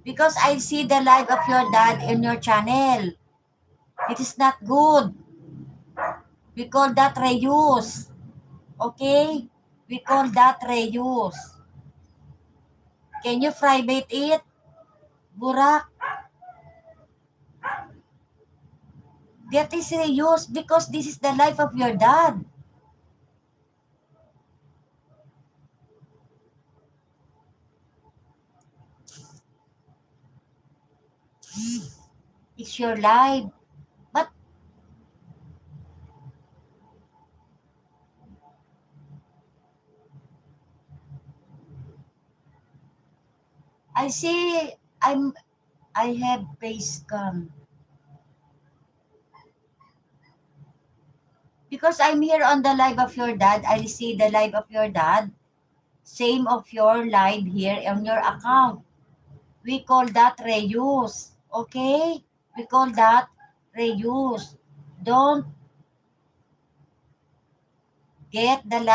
Because I see the live of your dad in your channel. It is not good. We call that reuse. Okay? We call that reuse. Can you private it? Burak, that is reuse because this is the life of your dad. It's your life. But I say I have face cam. Because I'm here on the live of your dad, I see the live of your dad. Same of your live here on your account. We call that reuse. Okay? We call that reuse. Don't get the live